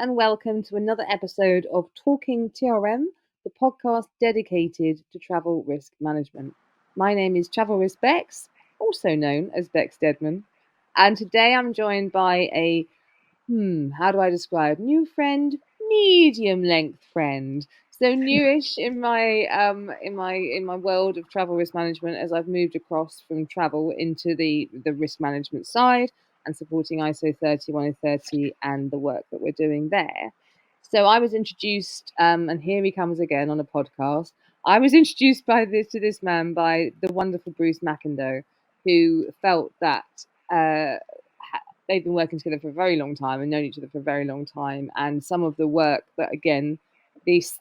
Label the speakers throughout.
Speaker 1: and welcome to another episode of Talk'n TRM, the podcast dedicated to travel risk management. My name is Travel Risk Bex, also known as Bex Deadman, and today I'm joined by a how do I describe new friend, medium length friend. So newish in my world of travel risk management as I've moved across from travel into the risk management side and supporting ISO 31030 and the work that we're doing there. So I was introduced, and here he comes again on a podcast. I was introduced to this man by the wonderful Bruce McIndoe, who felt that they've been working together for a very long time and known each other for a very long time. And some of the work that, again, these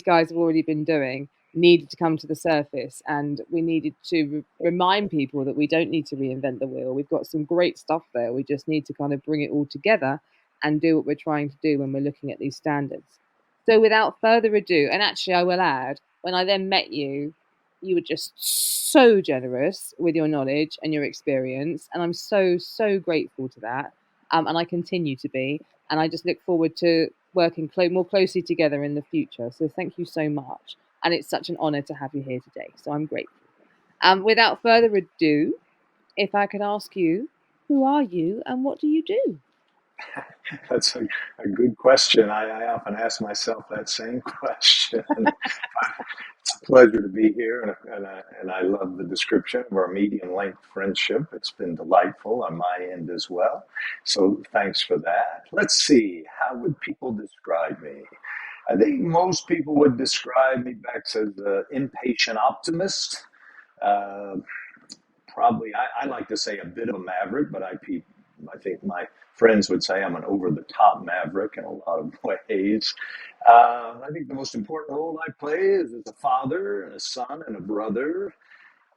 Speaker 1: guys have already been doing needed to come to the surface. And we needed to remind people that we don't need to reinvent the wheel. We've got some great stuff there. We just need to kind of bring it all together and do what we're trying to do when we're looking at these standards. So without further ado, and actually I will add, when I then met you, you were just so generous with your knowledge and your experience, and I'm so grateful to that, and I continue to be, and I just look forward to working more closely together in the future. So thank you so much, and it's such an honor to have you here today, so I'm grateful. Without further ado, if I could ask you, who are you and what do you do?
Speaker 2: That's a good question. I often ask myself that same question. It's a pleasure to be here, and I love the description of our medium-length friendship. It's been delightful on my end as well. So thanks for that. Let's see, how would people describe me? I think most people would describe me, Bex, as an impatient optimist. Probably, I like to say a bit of a maverick, but I think my friends would say I'm an over-the-top maverick in a lot of ways. I think the most important role I play is as a father and a son and a brother.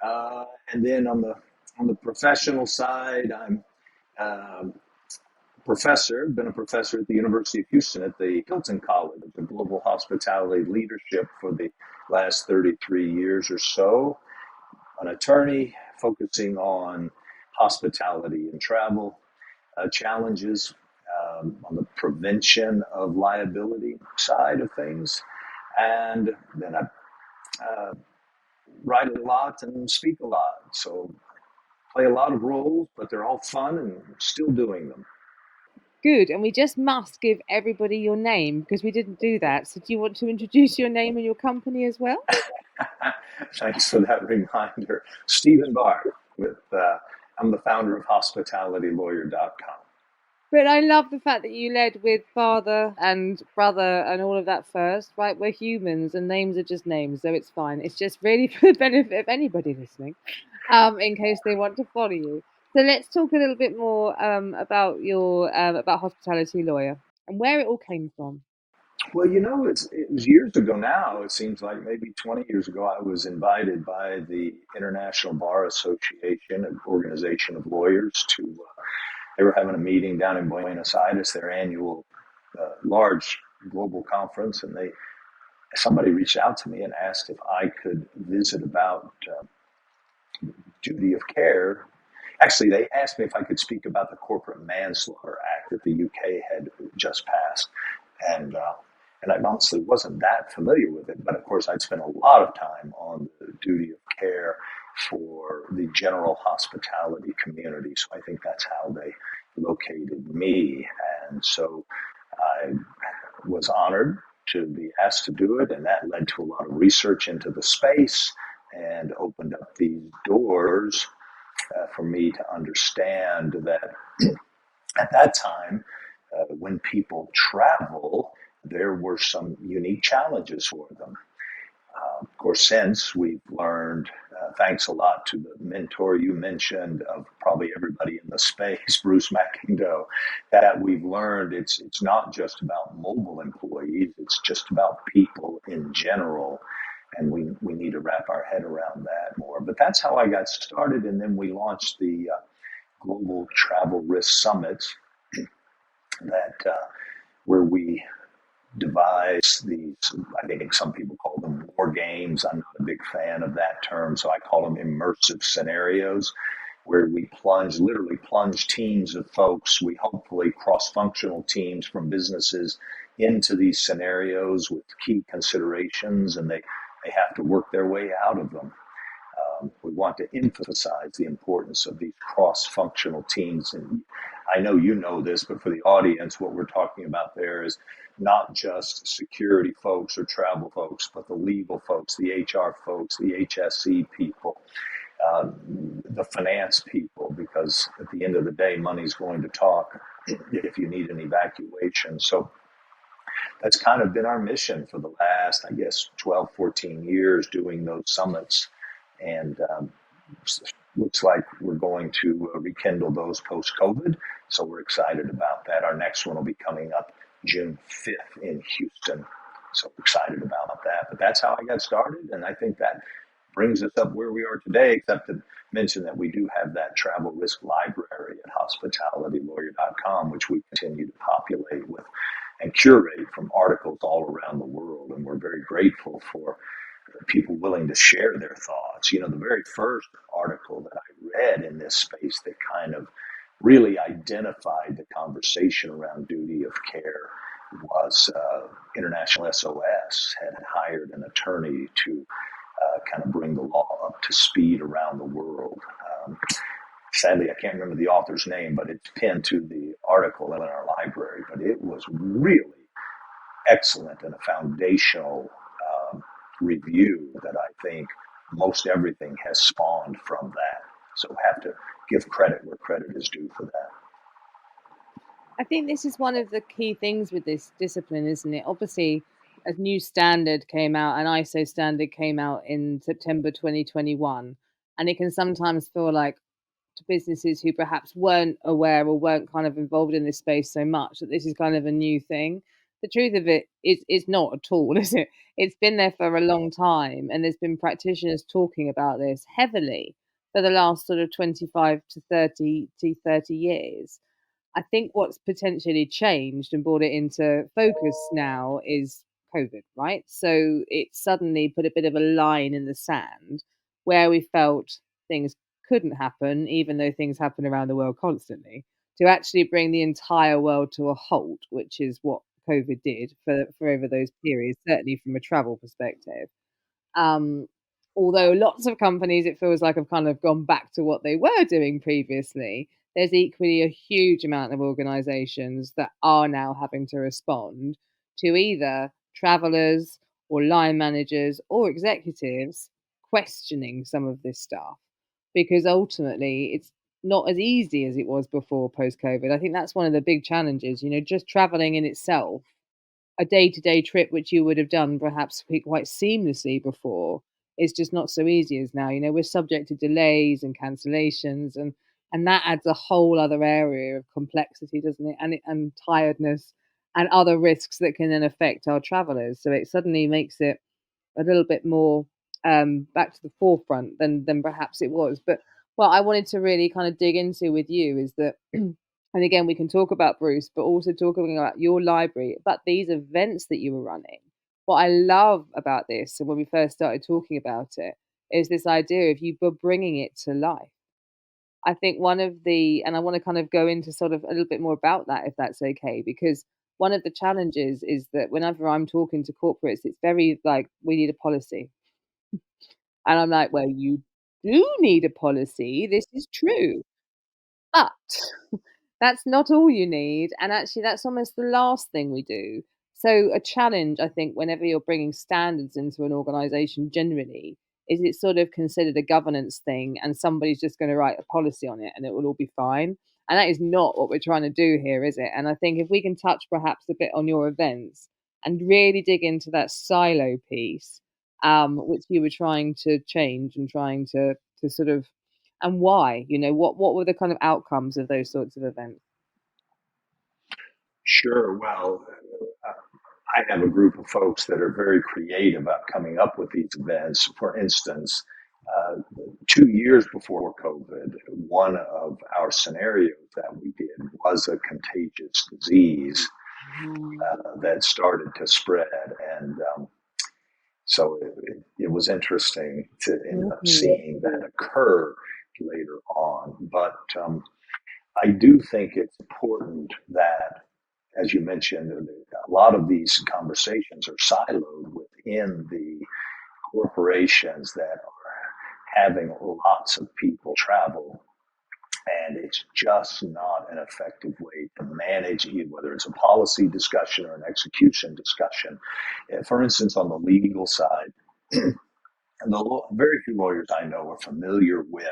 Speaker 2: And then on the professional side, I'm been a professor at the University of Houston at the Hilton College of Global Hospitality Leadership for the last 33 years or so. An attorney focusing on hospitality and travel challenges, on the prevention of liability side of things. And then I write a lot and speak a lot. So play a lot of roles, but they're all fun and still doing them.
Speaker 1: Good, and we just must give everybody your name because we didn't do that. So do you want to introduce your name and your company as well?
Speaker 2: Thanks for that reminder. Stephen Barth, I'm the founder of hospitalitylawyer.com.
Speaker 1: But I love the fact that you led with father and brother and all of that first, right? We're humans and names are just names, so it's fine. It's just really for the benefit of anybody listening, in case they want to follow you. So let's talk a little bit more about your about Hospitality Lawyer and where it all came from.
Speaker 2: Well, it was years ago now. It seems like maybe 20 years ago, I was invited by the International Bar Association, an organization of lawyers, they were having a meeting down in Buenos Aires, their annual large global conference, and somebody reached out to me and asked if I could visit about duty of care. Actually, they asked me if I could speak about the Corporate Manslaughter Act that the UK had just passed. And I honestly wasn't that familiar with it, but of course I'd spent a lot of time on the duty of care for the general hospitality community. So I think that's how they located me. And so I was honored to be asked to do it, and that led to a lot of research into the space and opened up these doors for me to understand that at that time, when people travel, there were some unique challenges for them. Of course, since we've learned, thanks a lot to the mentor you mentioned of probably everybody in the space, Bruce McIndoe, that we've learned it's not just about mobile employees, it's just about people in general. And we need to wrap our head around that more. But that's how I got started. And then we launched the Global Travel Risk Summits where we devise these, I think some people call them war games. I'm not a big fan of that term, so I call them immersive scenarios, where we literally plunge teams of folks, we hopefully cross-functional teams from businesses into these scenarios with key considerations, and they have to work their way out of them. We want to emphasize the importance of these cross-functional teams. And I know you know this, but for the audience, what we're talking about there is not just security folks or travel folks, but the legal folks, the HR folks, the HSE people, the finance people, because at the end of the day, money's going to talk if you need an evacuation. So that's kind of been our mission for the last, I guess, 12, 14 years, doing those summits. And looks like we're going to rekindle those post-COVID. So we're excited about that. Our next one will be coming up June 5th in Houston. So we're excited about that. But that's how I got started. And I think that brings us up where we are today, except to mention that we do have that travel risk library at hospitalitylawyer.com, which we continue to populate with and curate from articles all around the world. And we're very grateful for people willing to share their thoughts. You know, the very first article that I read in this space that kind of really identified the conversation around duty of care was International SOS had hired an attorney to kind of bring the law up to speed around the world. Sadly, I can't remember the author's name, but it's pinned to the article in our library. But it was really excellent and a foundational review that I think most everything has spawned from that. So have to give credit where credit is due for that.
Speaker 1: I think this is one of the key things with this discipline, isn't it? Obviously, a new standard came out, an ISO standard came out in September 2021, and it can sometimes feel like to businesses who perhaps weren't aware or weren't kind of involved in this space so much that this is kind of a new thing. The truth of it is it's not at all, is it? It's been there for a long time, and there's been practitioners talking about this heavily for the last sort of 25 to 30 years. I think what's potentially changed and brought it into focus now is COVID, right? So it suddenly put a bit of a line in the sand where we felt things couldn't happen, even though things happen around the world constantly, to actually bring the entire world to a halt, which is what COVID did for over those periods, certainly from a travel perspective. Um, Although lots of companies, it feels like, have kind of gone back to what they were doing previously, there's equally a huge amount of organizations that are now having to respond to either travelers or line managers or executives questioning some of this stuff because ultimately it's not as easy as it was before post COVID. I think that's one of the big challenges, just traveling in itself, a day-to-day trip which you would have done perhaps quite seamlessly before is just not so easy as now. We're subject to delays and cancellations, and that adds a whole other area of complexity, doesn't it? And tiredness and other risks that can then affect our travelers. So it suddenly makes it a little bit more back to the forefront than perhaps it was. But what I wanted to really kind of dig into with you is that, and again, we can talk about Bruce, but also talking about your library, but these events that you were running. What I love about this, and when we first started talking about it, is this idea of you were bringing it to life. I think one of the, and I want to kind of go into sort of a little bit more about that, if that's okay, because one of the challenges is that whenever I'm talking to corporates, it's very like, we need a policy. And I'm like, well, you do need a policy. This is true. But that's not all you need, and actually that's almost the last thing we do. So a challenge, I think, whenever you're bringing standards into an organization generally, is it's sort of considered a governance thing and somebody's just going to write a policy on it and it will all be fine. And that is not what we're trying to do here, is it? And I think if we can touch perhaps a bit on your events and really dig into that silo piece, which you were trying to change and trying to sort of, and why, what were the kind of outcomes of those sorts of events?
Speaker 2: Sure. Well, I have a group of folks that are very creative about coming up with these events. For instance, 2 years before COVID, one of our scenarios that we did was a contagious disease that started to spread. And so it was interesting to end up
Speaker 1: Mhm.
Speaker 2: seeing that occur, later on. But I do think it's important that, as you mentioned, a lot of these conversations are siloed within the corporations that are having lots of people travel. And it's just not an effective way to manage, whether it's a policy discussion or an execution discussion. For instance, on the legal side, very few lawyers I know are familiar with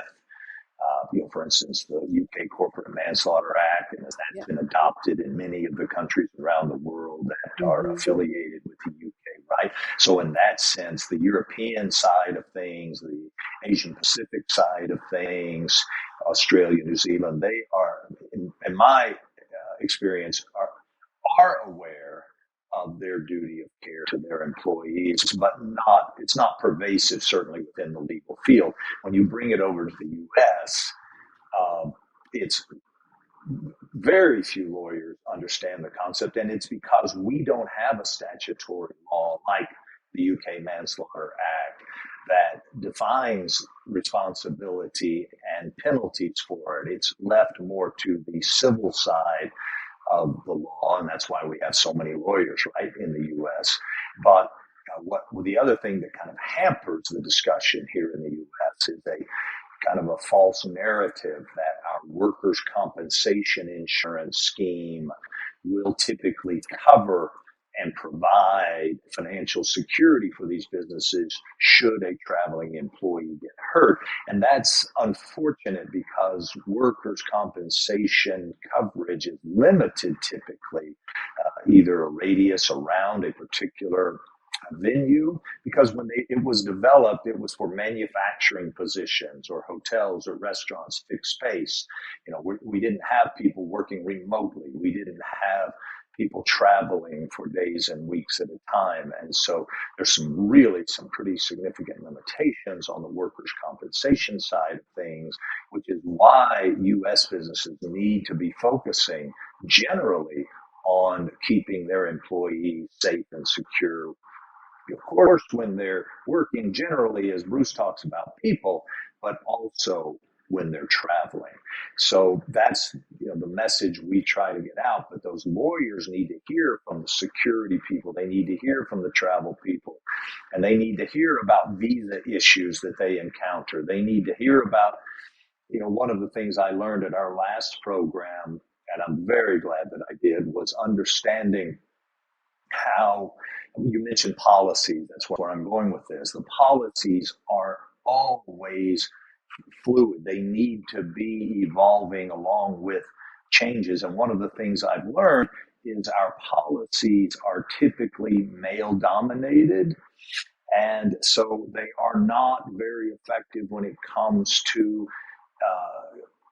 Speaker 2: for instance, the UK Corporate Manslaughter Act, and that's
Speaker 1: Yeah.
Speaker 2: been adopted in many of the countries around the world that are affiliated with the UK, right? So in that sense, the European side of things, the Asian Pacific side of things, Australia, New Zealand, they are, in my experience, are aware of their duty of care to their employees, but it's not pervasive, certainly within the legal field. When you bring it over to the U.S., it's very few lawyers understand the concept, and it's because we don't have a statutory law like the UK Manslaughter Act that defines responsibility and penalties for it. It's left more to the civil side of the law, and that's why we have so many lawyers, right, in the U.S. But the other thing that kind of hampers the discussion here in the U.S. is a kind of a false narrative that our workers' compensation insurance scheme will typically cover and provide financial security for these businesses should a traveling employee get hurt. And that's unfortunate because workers' compensation coverage is limited typically, either a radius around a particular venue, because when it was developed, it was for manufacturing positions or hotels or restaurants, fixed space. We didn't have people working remotely. We didn't have people traveling for days and weeks at a time. And so there's some pretty significant limitations on the workers' compensation side of things, which is why U.S. businesses need to be focusing generally on keeping their employees safe and secure. Of course, when they're working generally, as Bruce talks about, people, but also when they're traveling. So that's the message we try to get out. But those lawyers need to hear from the security people. They need to hear from the travel people. And they need to hear about visa issues that they encounter. They need to hear about, one of the things I learned at our last program, and I'm very glad that I did, was understanding how you mentioned policies. That's where I'm going with this. The policies are always fluid. They need to be evolving along with changes. And one of the things I've learned is our policies are typically male dominated. And so they are not very effective when it comes to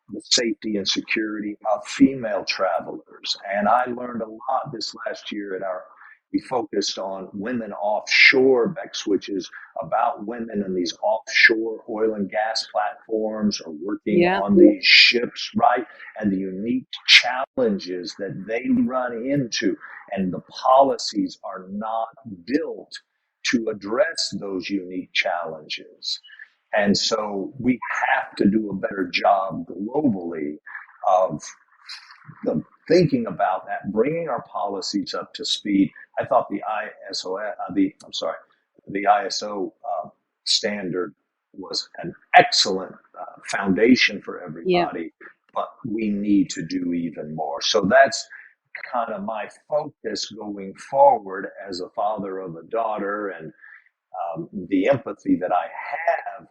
Speaker 2: the safety and security of female travelers. And I learned a lot this last year we focused on women offshore, Bex, which is about women in these offshore oil and gas platforms or working on these ships, right? And the unique challenges that they run into. And the policies are not built to address those unique challenges. And so we have to do a better job globally of thinking about that, bringing our policies up to speed. I thought the ISO standard was an excellent foundation for everybody, but we need to do even more. So that's kind of my focus going forward as a father of a daughter, and the empathy that I have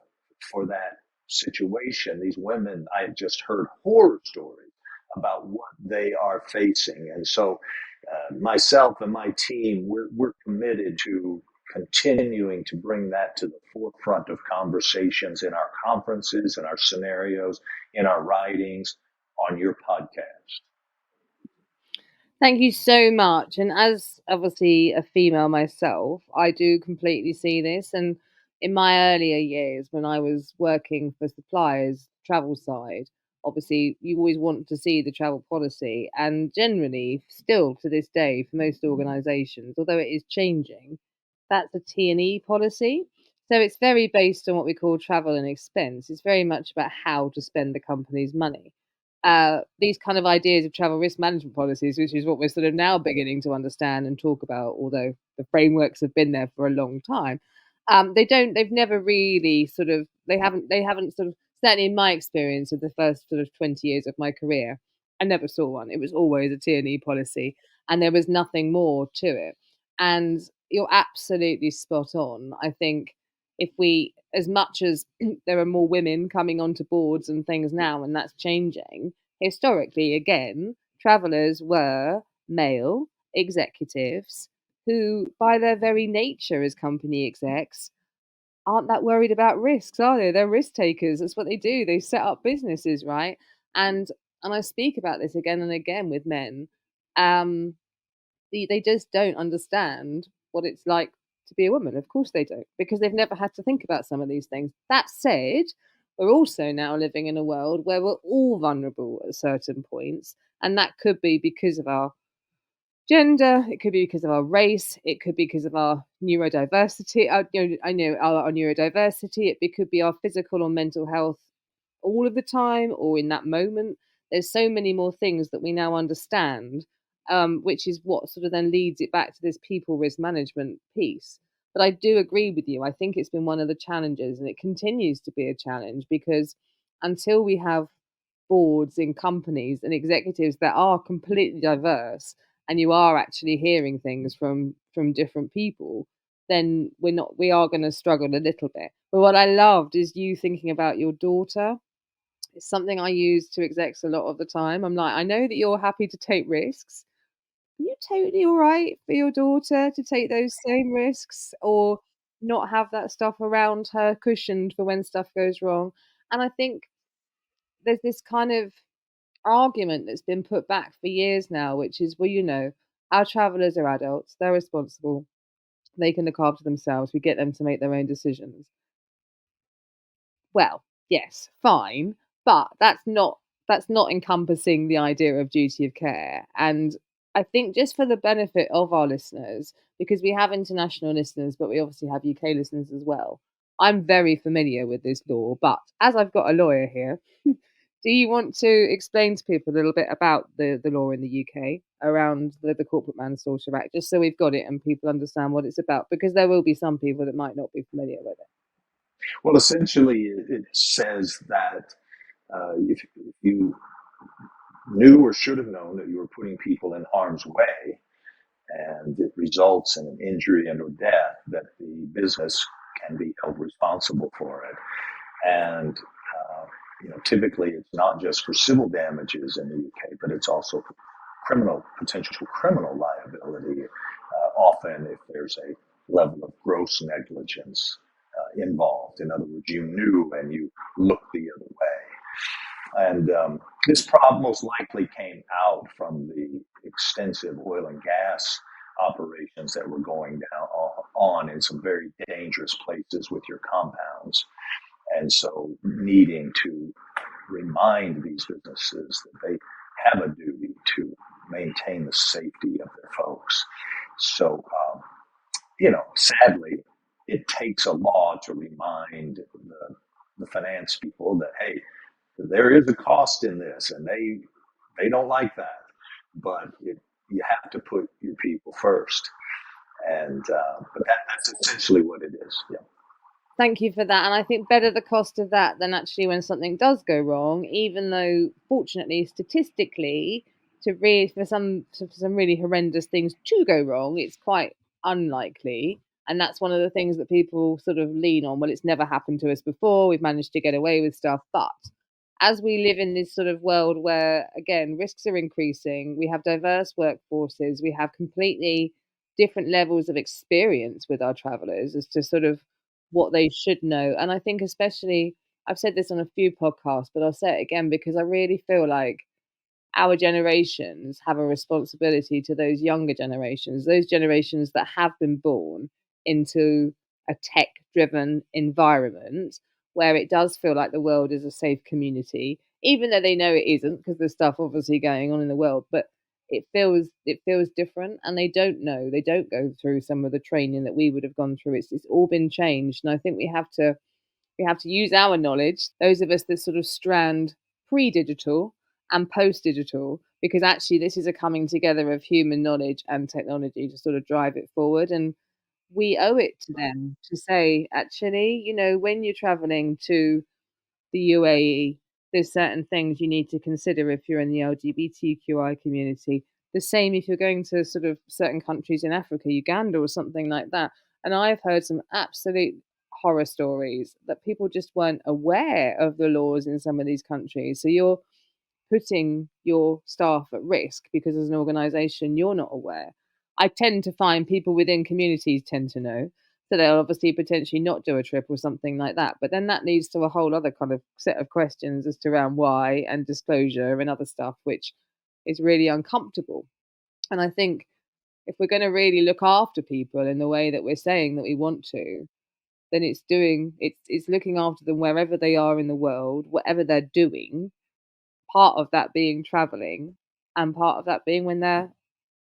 Speaker 2: for that situation. These women, I have just heard horror stories about what they are facing. And so myself and my team, we're committed to continuing to bring that to the forefront of conversations in our conferences, in our scenarios, in our writings, on your podcast.
Speaker 1: Thank you so much. And as obviously a female myself, I do completely see this. And in my earlier years, when I was working for suppliers, travel side, obviously you always want to see the travel policy. And generally, still to this day, for most organisations, although it is changing, that's a T&E policy. So it's very based on what we call travel and expense. It's very much about how to spend the company's money. These kind of ideas of travel risk management policies, which is what we're sort of now beginning to understand and talk about, although the frameworks have been there for a long time. They've never really sort of, they haven't sort of, certainly in my experience of the first sort of 20 years of my career, I never saw one. It was always a T&E policy and there was nothing more to it. And you're absolutely spot on. I think if we, as much as there are more women coming onto boards and things now, and that's changing, historically, again, travelers were male executives who, by their very nature as company execs, aren't that worried about risks, are they? They're risk takers. That's what they do. They set up businesses, right? And I speak about this again and again with men. Um, they just don't understand what it's like to be a woman. Of course they don't, because they've never had to think about some of these things. That said, we're also now living in a world where we're all vulnerable at certain points, and that could be because of our gender, it could be because of our race, it could be because of our neurodiversity. I know our neurodiversity. It could be our physical or mental health all of the time or in that moment. There's so many more things that we now understand, which is what sort of then leads it back to this people risk management piece. But I do agree with you. I think it's been one of the challenges, and it continues to be a challenge because until we have boards in companies and executives that are completely diverse, and you are actually hearing things from different people, then we are going to struggle a little bit. But what I loved is you thinking about your daughter. It's something I use to execs a lot of the time. I'm like, I know that you're happy to take risks. Are you totally all right for your daughter to take those same risks or not have that stuff around her cushioned for when stuff goes wrong? And I think there's this kind of argument that's been put back for years now, which is, well, our travelers are adults, they're responsible, they can look after themselves, we get them to make their own decisions. Well, yes, fine, but that's not encompassing the idea of duty of care. And I think just for the benefit of our listeners, because we have international listeners, but we obviously have UK listeners as well. I'm very familiar with this law, but as I've got a lawyer here, do you want to explain to people a little bit about the law in the UK around the Corporate Manslaughter Act, just so we've got it and people understand what it's about? Because there will be some people that might not be familiar with it.
Speaker 2: Well, essentially, it says that if you knew or should have known that you were putting people in harm's way and it results in an injury and or death, that the business can be held responsible for it. And typically it's not just for civil damages in the UK, but it's also for potential criminal liability. Often, if there's a level of gross negligence involved, in other words, you knew and you looked the other way. And this problem most likely came out from the extensive oil and gas operations that were going on in some very dangerous places with your compounds. And so needing to remind these businesses that they have a duty to maintain the safety of their folks. So, sadly, it takes a law to remind the finance people that, hey, there is a cost in this, and they don't like that. But you have to put your people first. And but that's essentially what it is. Yeah.
Speaker 1: Thank you for that. And I think better the cost of that than actually when something does go wrong, even though fortunately, statistically, for some really horrendous things to go wrong, it's quite unlikely. And that's one of the things that people sort of lean on. Well, it's never happened to us before. We've managed to get away with stuff. But as we live in this sort of world where, again, risks are increasing, we have diverse workforces, we have completely different levels of experience with our travelers as to sort of what they should know. And I think, especially, I've said this on a few podcasts, but I'll say it again because I really feel like our generations have a responsibility to those younger generations, those generations that have been born into a tech driven environment where it does feel like the world is a safe community, even though they know it isn't because there's stuff obviously going on in the world. But it feels different, and they don't go through some of the training that we would have gone through. It's all been changed, and I think we have to use our knowledge, those of us that sort of strand pre-digital and post-digital, because actually this is a coming together of human knowledge and technology to sort of drive it forward. And we owe it to them to say, actually, when you're traveling to the UAE, there's certain things you need to consider if you're in the LGBTQI community. The same if you're going to sort of certain countries in Africa, Uganda or something like that. And I've heard some absolute horror stories that people just weren't aware of the laws in some of these countries. So you're putting your staff at risk because as an organization you're not aware. I tend to find people within communities tend to know. So they'll obviously potentially not do a trip or something like that. But then that leads to a whole other kind of set of questions as to around why and disclosure and other stuff, which is really uncomfortable. And I think if we're going to really look after people in the way that we're saying that we want to, then it's looking after them wherever they are in the world, whatever they're doing, part of that being traveling, and part of that being when they're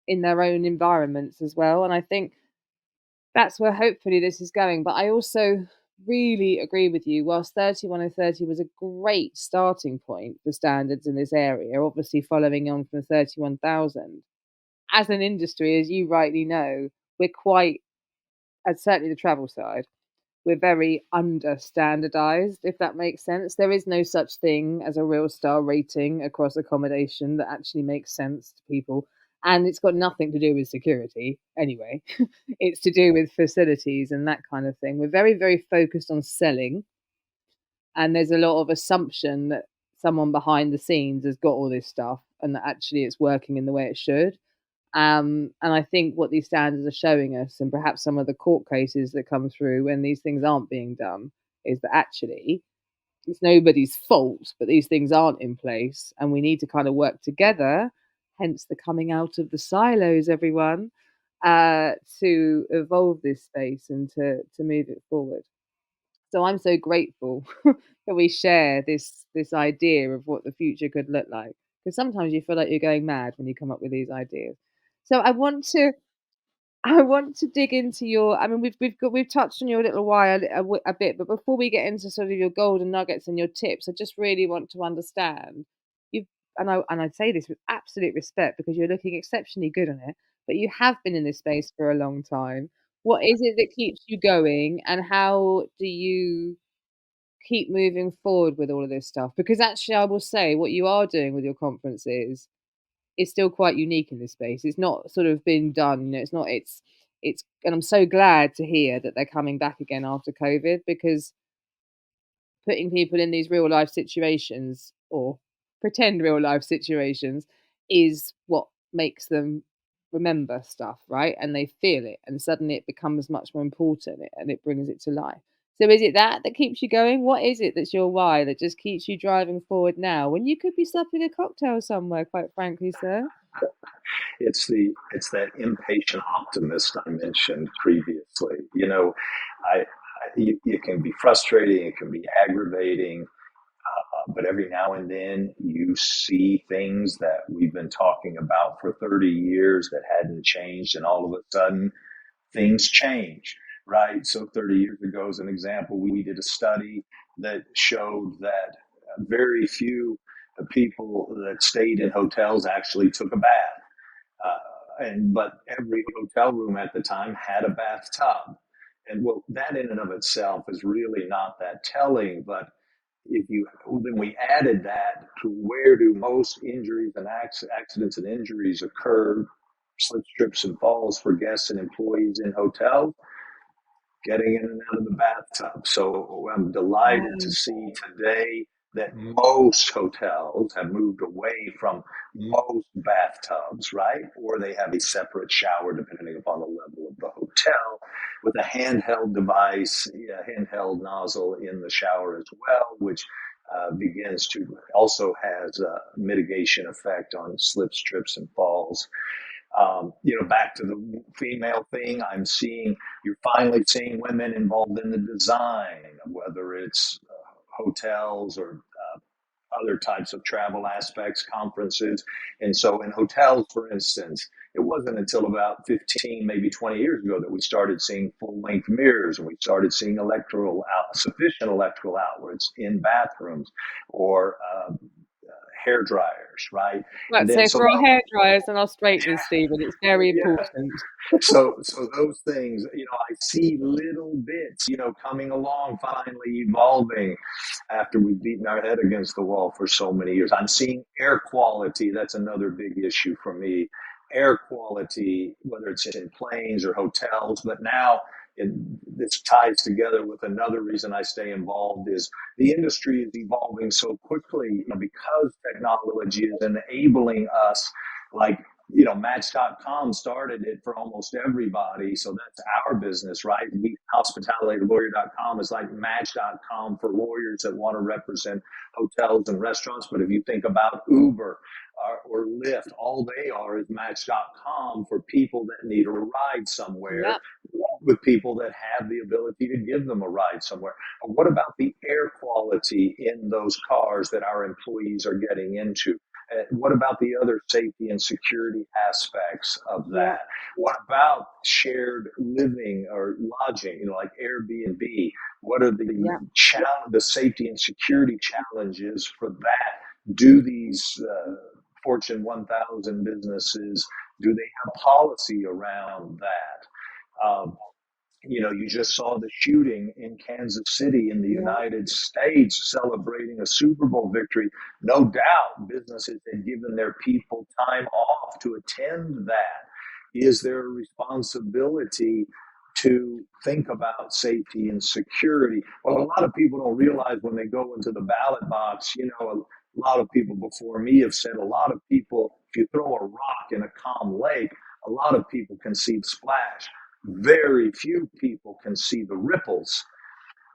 Speaker 1: in their own environments as well. And I think that's where hopefully this is going. But I also really agree with you. Whilst 31030 was a great starting point for standards in this area, obviously following on from 31,000, as an industry, as you rightly know, we're quite, as certainly the travel side, we're very under standardized, if that makes sense. There is no such thing as a real star rating across accommodation that actually makes sense to people. And it's got nothing to do with security anyway. It's to do with facilities and that kind of thing. We're very, very focused on selling. And there's a lot of assumption that someone behind the scenes has got all this stuff and that actually it's working in the way it should. And I think what these standards are showing us, and perhaps some of the court cases that come through when these things aren't being done, is that actually it's nobody's fault, but these things aren't in place, and we need to kind of work together. Hence the coming out of the silos, everyone, to evolve this space and to move it forward. So I'm so grateful that we share this idea of what the future could look like. Because sometimes you feel like you're going mad when you come up with these ideas. So I want to dig into your. I mean, we've touched on your little why a bit, but before we get into sort of your golden nuggets and your tips, I just really want to understand. You've and I say this with absolute respect because you're looking exceptionally good on it, but you have been in this space for a long time. What is it that keeps you going, and how do you keep moving forward with all of this stuff? Because actually, I will say what you are doing with your conferences is still quite unique in this space. It's not sort of been done, it's not it's and I'm so glad to hear that they're coming back again after COVID, because putting people in these real life situations or pretend real life situations is what makes them remember stuff, right? And they feel it, and suddenly it becomes much more important and it brings it to life. So is it that keeps you going? What is it that's your why that just keeps you driving forward now when you could be supping a cocktail somewhere, quite frankly, sir?
Speaker 2: It's that impatient optimist I mentioned previously. You can be frustrating, it can be aggravating, but every now and then you see things that we've been talking about for 30 years that hadn't changed, and all of a sudden things change, right? So 30 years ago, as an example, we did a study that showed that very few people that stayed in hotels actually took a bath. But every hotel room at the time had a bathtub. And well, that in and of itself is really not that telling. But if you then we added that to where do most injuries and accidents and injuries occur, slip, trips, and falls for guests and employees in hotels, getting in and out of the bathtub. So I'm delighted to see today that most hotels have moved away from most bathtubs, right? Or they have a separate shower depending upon the level of the hotel with a handheld device, a handheld nozzle in the shower as well, which begins to also has a mitigation effect on slips, trips, and falls. Back to the female thing, you're finally seeing women involved in the design, whether it's hotels or other types of travel aspects, conferences. And so in hotels, for instance, it wasn't until about 15, maybe 20 years ago that we started seeing full length mirrors, and we started seeing sufficient electrical outlets in bathrooms, or hair dryers, right? And
Speaker 1: Right,
Speaker 2: then
Speaker 1: so
Speaker 2: so
Speaker 1: for our hair dryers and our straighteners, Stephen, it's very
Speaker 2: yeah,
Speaker 1: important.
Speaker 2: so those things, I see little bits, coming along, finally evolving after we've beaten our head against the wall for so many years. I'm seeing air quality. That's another big issue for me. Air quality, whether it's in planes or hotels, but now this ties together with another reason I stay involved is the industry is evolving so quickly, because technology is enabling us, like, Match.com started it for almost everybody. So that's our business, right? HospitalityLawyer.com is like Match.com for lawyers that want to represent hotels and restaurants. But if you think about Uber or Lyft, all they are is Match.com for people that need a ride somewhere,
Speaker 1: Yep.
Speaker 2: with people that have the ability to give them a ride somewhere. But what about the air quality in those cars that our employees are getting into? What about the other safety and security aspects of
Speaker 1: Yep.
Speaker 2: that? What about shared living or lodging, like Airbnb? What are
Speaker 1: Yep.
Speaker 2: the safety and security challenges for that? Do these Fortune 1000 businesses, do they have policy around that? You just saw the shooting in Kansas City in the
Speaker 1: Yep.
Speaker 2: United States celebrating a Super Bowl victory. No doubt businesses had given their people time off to attend that. Is there a responsibility to think about safety and security? Well, a lot of people don't realize when they go into the ballot box, a lot of people before me have said a lot of people, if you throw a rock in a calm lake, a lot of people can see the splash. Very few people can see the ripples,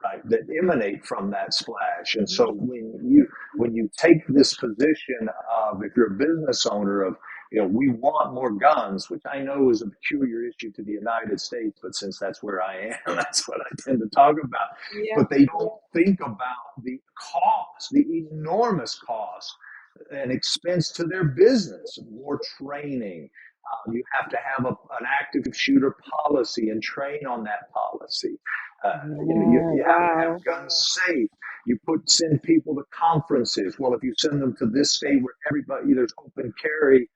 Speaker 2: right, that emanate from that splash. And so when you take this position of, if you're a business owner, of, we want more guns, which I know is a peculiar issue to the United States, but since that's where I am, that's what I tend to talk about.
Speaker 1: Yep.
Speaker 2: But they don't think about the cost, the enormous cost and expense to their business, more training. You have to have an active shooter policy and train on that policy.
Speaker 1: Yeah.
Speaker 2: You have to have
Speaker 1: Wow.
Speaker 2: guns safe. You send people to conferences. Well, if you send them to this state where everybody, there's open carry,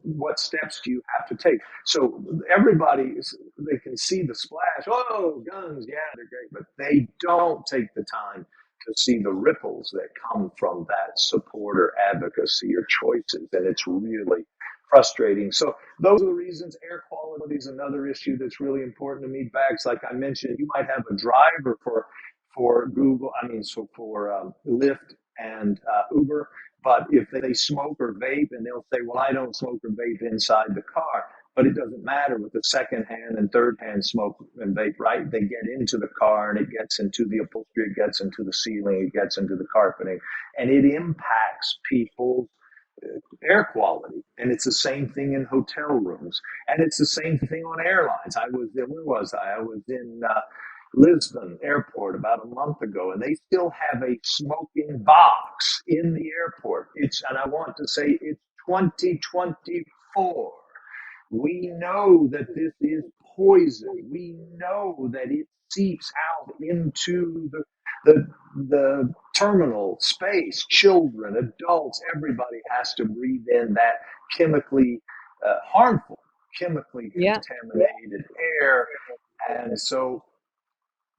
Speaker 2: what steps do you have to take? So everybody, they can see the splash. Oh, guns, yeah, they're great, but they don't take the time to see the ripples that come from that support or advocacy or choices, and it's really frustrating. So those are the reasons. Air quality is another issue that's really important to me. Bags, like I mentioned, you might have a driver for Google, so for Lyft and Uber, but if they smoke or vape, and they'll say, well, I don't smoke or vape inside the car. But it doesn't matter with the second-hand and third-hand smoke and vape, right? They get into the car, and it gets into the upholstery, it gets into the ceiling, it gets into the carpeting, and it impacts people's air quality. And it's the same thing in hotel rooms, and it's the same thing on airlines. Where was I? I was in Lisbon Airport about a month ago, and they still have a smoking box in the airport. And I want to say it's 2024. We know that this is poison. We know that it seeps out into the terminal space. Children, adults, everybody has to breathe in that chemically harmful, chemically
Speaker 1: Yeah.
Speaker 2: contaminated air. And so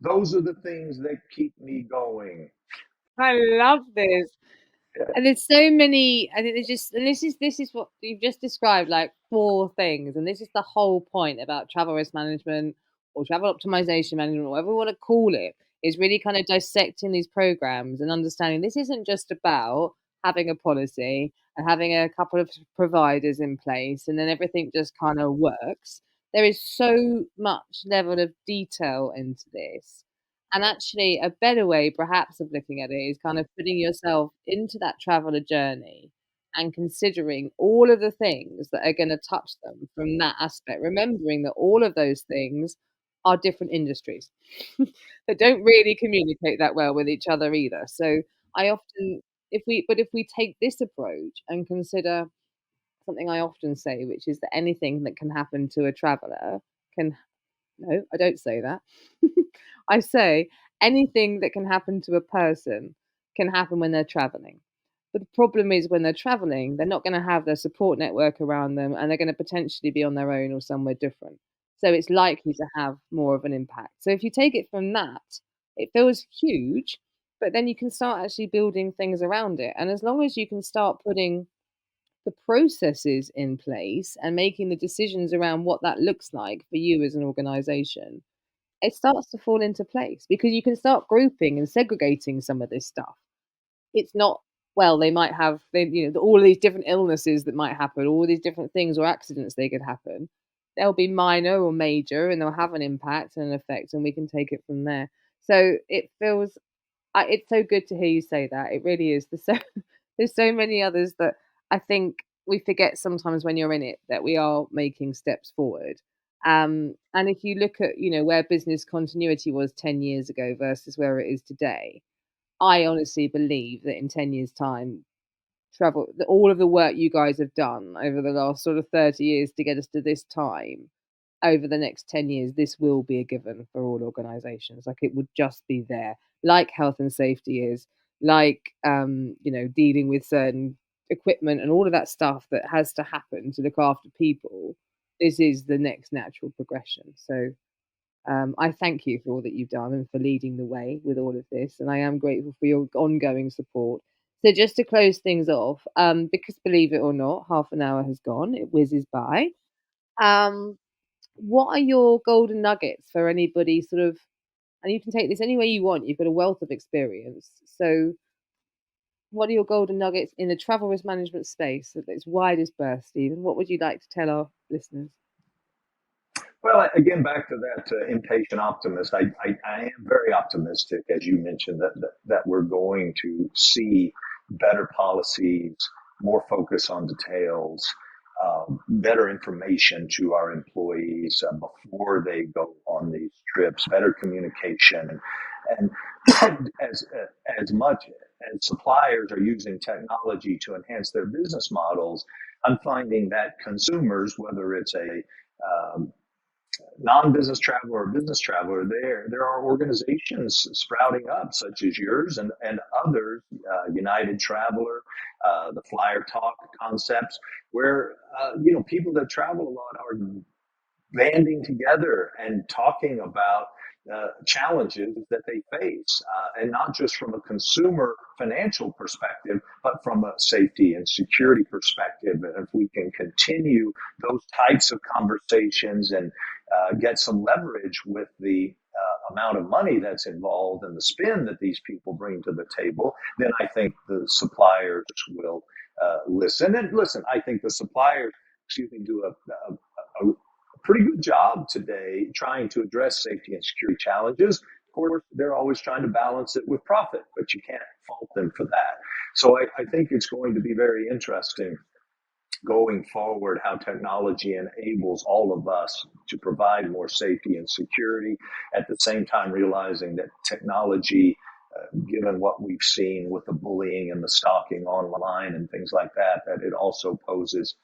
Speaker 2: those are the things that keep me going.
Speaker 1: I love this.
Speaker 2: Yeah.
Speaker 1: And there's so many, I think there's just, and this is what you've just described, like 4 things. And this is the whole point about travel risk management or travel optimization management, or whatever we want to call it, is really kind of dissecting these programs and understanding this isn't just about having a policy and having a couple of providers in place and then everything just kind of works. There is so much level of detail into this. And actually, a better way, perhaps, of looking at it is kind of putting yourself into that traveler journey and considering all of the things that are going to touch them from that aspect, remembering that all of those things are different industries that don't really communicate that well with each other either. So I often if we take this approach and consider something I often say, which is that anything that can happen to a traveller can no, I don't say that. I say anything that can happen to a person can happen when they're traveling. But the problem is when they're traveling, they're not going to have their support network around them and they're going to potentially be on their own or somewhere different. So it's likely to have more of an impact. So if you take it from that, it feels huge, but then you can start actually building things around it. And as long as you can start putting the processes in place and making the decisions around what that looks like for you as an organization, it starts to fall into place because you can start grouping and segregating some of this stuff. It's not, well, they might have, all these different illnesses that might happen, all these different things or accidents they could happen. They'll be minor or major and they'll have an impact and an effect, and we can take it from there. So it feels, it's so good to hear you say that. It really is. There's so many others that I think we forget sometimes when you're in it that we are making steps forward. And if you look at, where business continuity was 10 years ago versus where it is today, I honestly believe that in 10 years' time, all of the work you guys have done over the last sort of 30 years to get us to this time, over the next 10 years, this will be a given for all organizations. Like it would just be there, like health and safety is, like, dealing with certain equipment and all of that stuff that has to happen to look after people. This is the next natural progression. So I thank you for all that you've done and for leading the way with all of this. And I am grateful for your ongoing support. So just to close things off, because believe it or not, half an hour has gone, it whizzes by. Um, what are your golden nuggets for anybody sort of, and you can take this any way you want, you've got a wealth of experience. So what are your golden nuggets in the travel risk management space at its widest berth, Stephen? What would you like to tell our listeners?
Speaker 2: Well, again, back to that impatient optimist. I am very optimistic, as you mentioned, that we're going to see better policies, more focus on details, better information to our employees before they go on these trips, better communication, and as much as suppliers are using technology to enhance their business models, I'm finding that consumers, whether it's a non-business traveler or business traveler, there are organizations sprouting up, such as yours and others, United Traveler, the Flyer Talk concepts, where people that travel a lot are banding together and talking about challenges that they face, and not just from a consumer financial perspective, but from a safety and security perspective. And if we can continue those types of conversations and get some leverage with the amount of money that's involved and the spin that these people bring to the table, then I think the suppliers will listen. And listen, I think the suppliers, do a pretty good job today trying to address safety and security challenges. Of course, they're always trying to balance it with profit, but you can't fault them for that. So I think it's going to be very interesting going forward how technology enables all of us to provide more safety and security, at the same time realizing that technology, given what we've seen with the bullying and the stalking online and things like that, that it also poses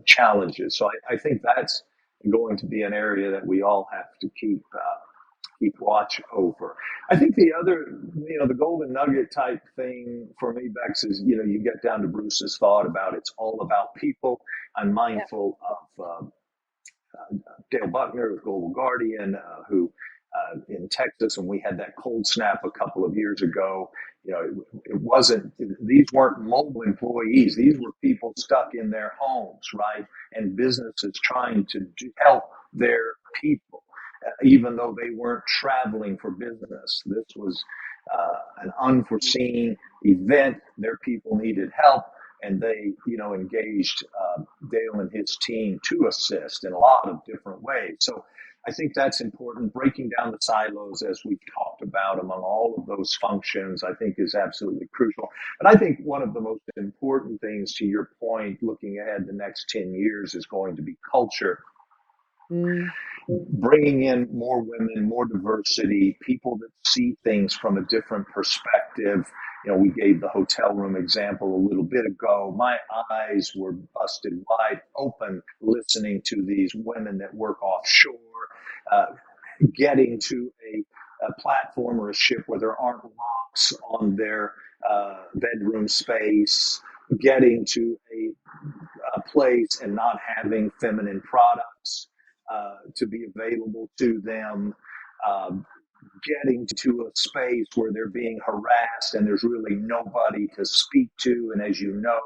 Speaker 2: challenges. So I think that's going to be an area that we all have to keep watch over. I think the other, the golden nugget type thing for me, Bex, is, you get down to Bruce's thought about it's all about people. I'm
Speaker 1: Yeah.
Speaker 2: mindful of Dale Buckner of Global Guardian, who in Texas, when we had that cold snap a couple of years ago, it wasn't, these weren't mobile employees. These were people stuck in their homes, right? And businesses trying to help their people, even though they weren't traveling for business. This was an unforeseen event. Their people needed help, and they, engaged Dale and his team to assist in a lot of different ways. So I think that's important. Breaking down the silos, as we've talked about, among all of those functions, I think is absolutely crucial. And I think one of the most important things, to your point, looking ahead the next 10 years, is going to be culture.
Speaker 1: Mm.
Speaker 2: Bringing in more women, more diversity, people that see things from a different perspective, We gave the hotel room example a little bit ago. My eyes were busted wide open listening to these women that work offshore, uh, getting to a platform or a ship where there aren't locks on their bedroom space, getting to a place and not having feminine products to be available to them, uh, getting to a space where they're being harassed and there's really nobody to speak to. And as you know,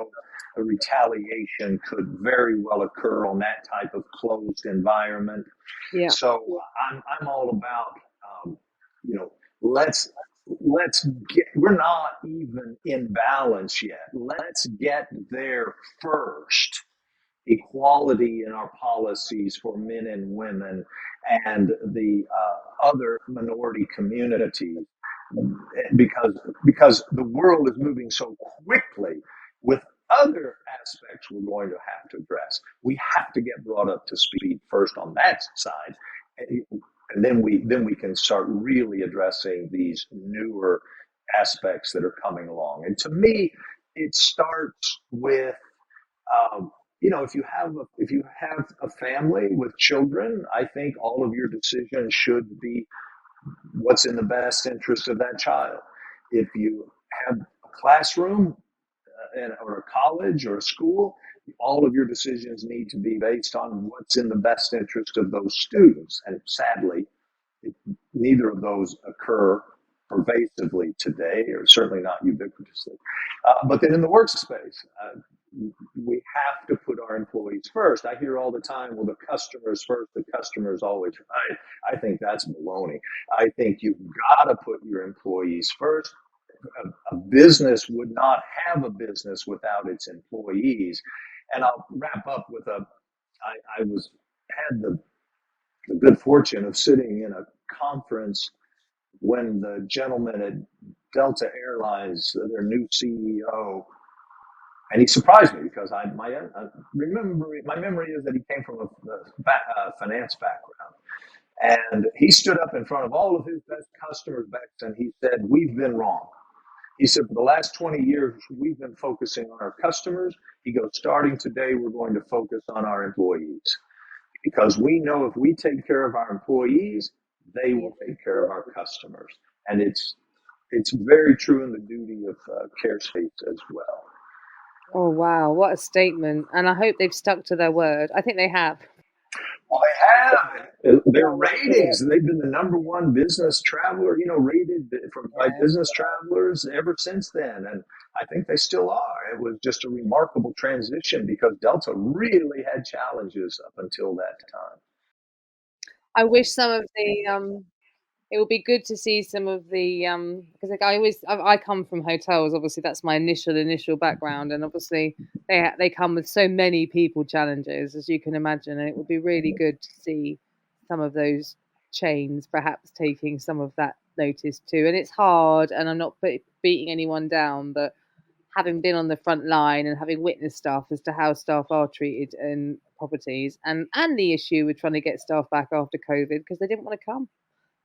Speaker 2: a retaliation could very well occur on that type of closed environment.
Speaker 1: Yeah.
Speaker 2: So I'm all about, um, you know, let's get. We're not even in balance yet. Let's get there first. Equality in our policies for men and women and the other minority communities, because the world is moving so quickly with other aspects we're going to have to address. We have to get brought up to speed first on that side, and then we can start really addressing these newer aspects that are coming along. And to me, it starts with if you have a family with children, I think all of your decisions should be what's in the best interest of that child. If you have a classroom or a college or a school, all of your decisions need to be based on what's in the best interest of those students. And sadly, neither of those occur pervasively today, or certainly not ubiquitously. But then in the workspace, we have to put our employees first. I hear all the time, well, the customer's first, the customer's always right. I think that's baloney. I think you've got to put your employees first. A business would not have a business without its employees. And I'll wrap up with I had the good fortune of sitting in a conference when the gentleman at Delta Airlines, their new CEO, and he surprised me because my memory is that he came from a finance background, and he stood up in front of all of his best customers back then. He said, "We've been wrong." He said, "For the last 20 years, we've been focusing on our customers." He goes, "Starting today, we're going to focus on our employees, because we know if we take care of our employees, they will take care of our customers." And it's very true in the duty of care space as well.
Speaker 1: Oh, wow. What a statement. And I hope they've stuck to their word. I think they have.
Speaker 2: Well, they have their ratings. They've been the number one business traveler, rated by business travelers ever since then. And I think they still are. It was just a remarkable transition because Delta really had challenges up until that time.
Speaker 1: I wish some of the it would be good to see some of the because like I come from hotels. Obviously, that's my initial background, and obviously they come with so many people challenges, as you can imagine, and it would be really good to see some of those chains perhaps taking some of that notice too. And it's hard, and I'm not beating anyone down, but having been on the front line and having witnessed stuff as to how staff are treated in properties, and the issue with trying to get staff back after COVID because they didn't want to come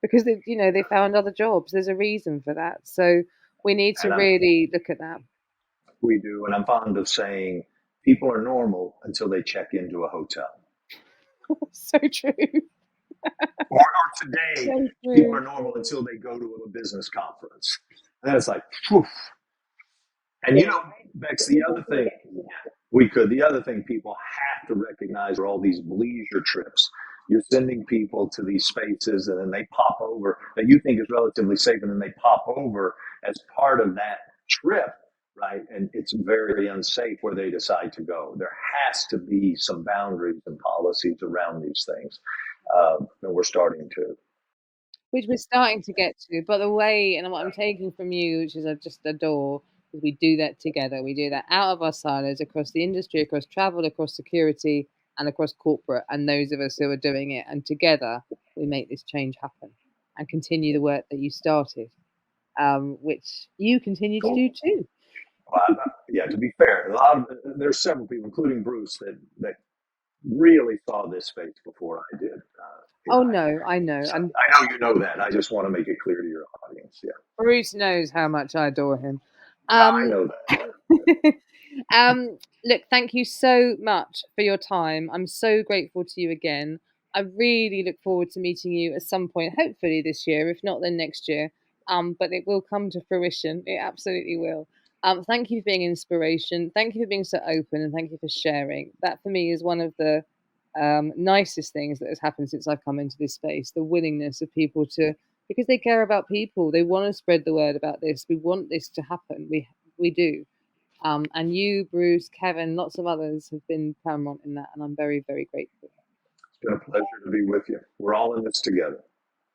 Speaker 1: because they found other jobs. There's a reason for that. So we need to
Speaker 2: And
Speaker 1: really look at that.
Speaker 2: we do. And I'm fond of saying people are normal until they check into a hotel.
Speaker 1: So true.
Speaker 2: Or today,
Speaker 1: So
Speaker 2: people are
Speaker 1: true.
Speaker 2: normal until they go to a business conference. And then it's like, poof. And Bex, the other thing people have to recognize are all these leisure trips. You're sending people to these spaces and then they pop over that you think is relatively safe, and then they pop over as part of that trip, right? And it's very unsafe where they decide to go. There has to be some boundaries and policies around these things. And we're starting to.
Speaker 1: Which we're starting to get to. But the way, and what I'm taking from you, which is I just adore, is we do that together. We do that out of our silos across the industry, across travel, across security, and across corporate, and those of us who are doing it. And together, we make this change happen and continue the work that you started, which you continue to do too.
Speaker 2: Well, yeah, to be fair, there's several people, including Bruce, that really saw this space before I did.
Speaker 1: Oh no, I know,
Speaker 2: So
Speaker 1: and
Speaker 2: I know you know that. I just want to make it clear to your audience. Yeah.
Speaker 1: Bruce knows how much I adore him.
Speaker 2: I
Speaker 1: Um,
Speaker 2: know that.
Speaker 1: look, thank you so much for your time. I'm so grateful to you again. I really look forward to meeting you at some point, hopefully this year, if not then next year. But it will come to fruition. It absolutely will. Thank you for being inspiration. Thank you for being so open, and thank you for sharing. That for me is one of the nicest things that has happened since I've come into this space. The willingness of people to, because they care about people, they want to spread the word about this. We want this to happen. We do. And you, Bruce, Kevin, lots of others have been paramount in that, and I'm very, very grateful.
Speaker 2: It's been a pleasure to be with you. We're all in this together.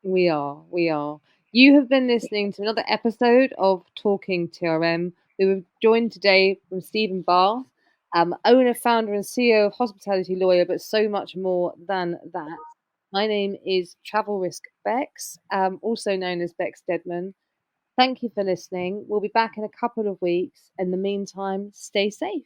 Speaker 1: We are, we are. You have been listening to another episode of Talking TRM. We were joined today from Stephen Barth, owner, founder, and CEO of Hospitality Lawyer, but so much more than that. My name is Travel Risk Bex, also known as Bex Deadman. Thank you for listening. We'll be back in a couple of weeks. In the meantime, stay safe.